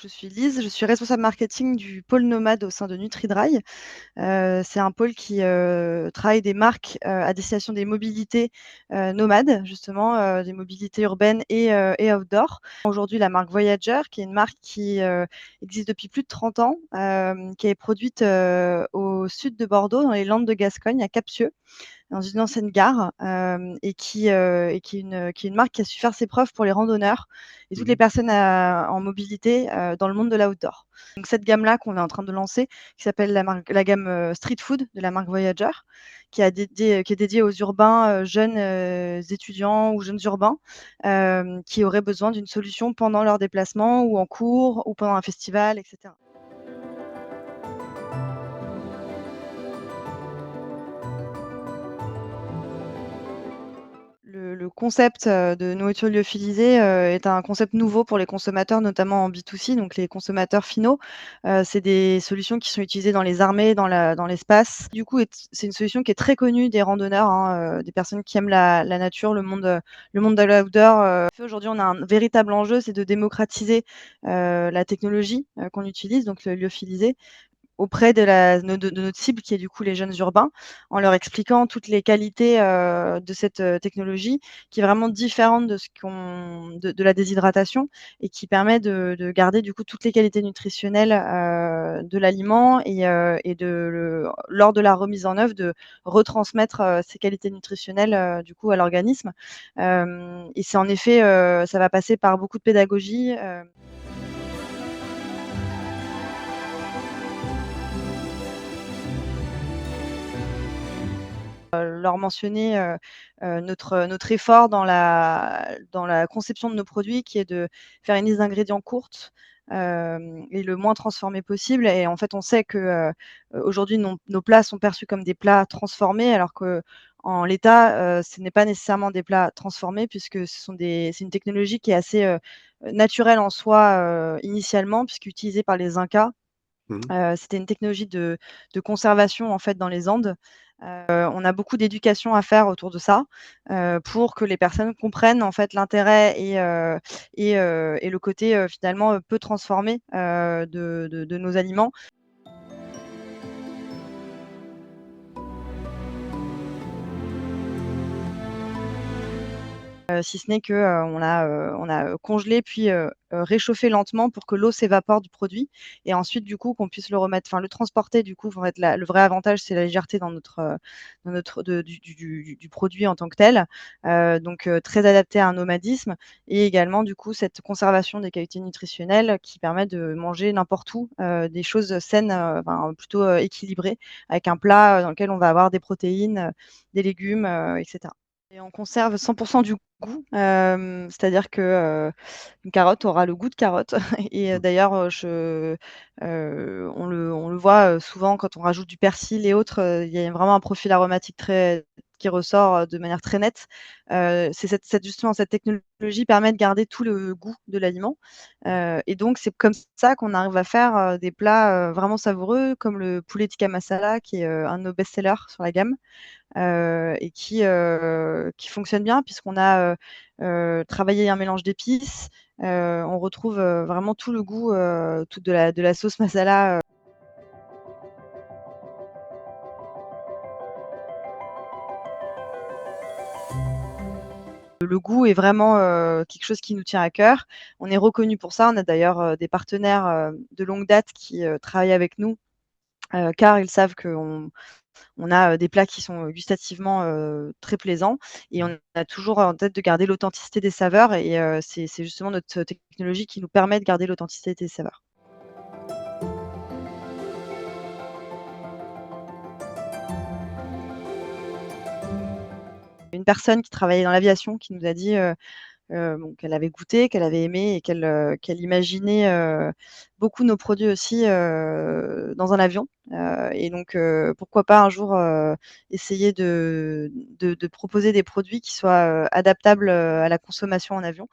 Je suis Lise, je suis responsable marketing du pôle nomade au sein de NutriDry. C'est un pôle qui, travaille des marques, à destination des mobilités, nomades justement, des mobilités urbaines et outdoor. Aujourd'hui, la marque Voyager, qui est une marque qui, existe depuis plus de 30 ans, qui est produite, au sud de Bordeaux, dans les Landes de Gascogne, à Captieux, dans une ancienne gare, qui est une marque qui a su faire ses preuves pour les randonneurs et toutes les Mmh. personnes en mobilité, dans le monde de l'outdoor. Donc cette gamme-là qu'on est en train de lancer, qui s'appelle la gamme, street food de la marque Voyager, qui est dédiée aux urbains, jeunes, étudiants ou jeunes urbains, qui auraient besoin d'une solution pendant leur déplacement ou en cours ou pendant un festival et cetera. Le concept, de nourriture lyophilisée, est un concept nouveau pour les consommateurs, notamment en B2C, donc les consommateurs finaux. C'est des solutions qui sont utilisées dans les armées, dans l'espace. Du coup, c'est une solution qui est très connue des randonneurs, hein, des personnes qui aiment la nature, le monde de l'outdoor. Aujourd'hui, on a un véritable enjeu, c'est de démocratiser, la technologie, qu'on utilise, donc le lyophilisé, auprès de notre cible qui est du coup les jeunes urbains, en leur expliquant toutes les qualités, de cette, technologie qui est vraiment différente de ce qu'on de la déshydratation et qui permet de garder du coup toutes les qualités nutritionnelles, de l'aliment et lors de la remise en œuvre, de retransmettre, ces qualités nutritionnelles, du coup à l'organisme. Et c'est en effet, ça va passer par beaucoup de pédagogie. Leur mentionner, notre effort dans la conception de nos produits, qui est de faire une liste d'ingrédients courte, et le moins transformé possible. Et en fait, on sait que, aujourd'hui, nos plats sont perçus comme des plats transformés, alors qu'en l'état, ce n'est pas nécessairement des plats transformés, puisque c'est une technologie qui est assez, naturelle en soi, initialement, puisqu'utilisée par les Incas. Mmh. C'était une technologie de conservation, en fait, dans les Andes. On a beaucoup d'éducation à faire autour de ça, pour que les personnes comprennent, en fait, l'intérêt et le côté, finalement, peu transformé, de nos aliments. Si ce n'est que, on a, congelé puis, réchauffé lentement pour que l'eau s'évapore du produit et ensuite du coup qu'on puisse le remettre, enfin le transporter du coup. En fait, le vrai avantage, c'est la légèreté dans notre de du produit en tant que tel, donc très adapté à un nomadisme et également du coup cette conservation des qualités nutritionnelles qui permet de manger n'importe où, des choses saines, enfin plutôt, équilibrées, avec un plat, dans lequel on va avoir des protéines, des légumes, et cetera. Et on conserve 100 du goût, c'est-à-dire que, une carotte aura le goût de carotte et Mmh. d'ailleurs, on le voit, souvent quand on rajoute du persil et autres, il y a vraiment un profil aromatique qui ressort, de manière très nette. C'est justement cette technologie permet de garder tout le goût de l'aliment, et donc c'est comme ça qu'on arrive à faire, des plats, vraiment savoureux comme le poulet tikka masala qui est, un de nos best-sellers sur la gamme. Et qui fonctionne bien puisqu'on a, travaillé un mélange d'épices. On retrouve, vraiment tout le goût, tout de la sauce masala. Le goût est vraiment, quelque chose qui nous tient à cœur. On est reconnus pour ça. On a d'ailleurs, des partenaires, de longue date qui, travaillent avec nous, car ils savent qu'on a, des plats qui sont, gustativement, très plaisants et Mmh. on a toujours en tête de garder l'authenticité des saveurs et c'est justement notre technologie qui nous permet de garder l'authenticité des saveurs. Une personne qui travaillait dans l'aviation qui nous a dit, bon, qu'elle avait goûté, qu'elle avait aimé et qu'elle imaginait, beaucoup nos produits aussi, dans un avion, et donc pourquoi pas un jour, essayer de proposer des produits qui soient, adaptables, à la consommation en avion.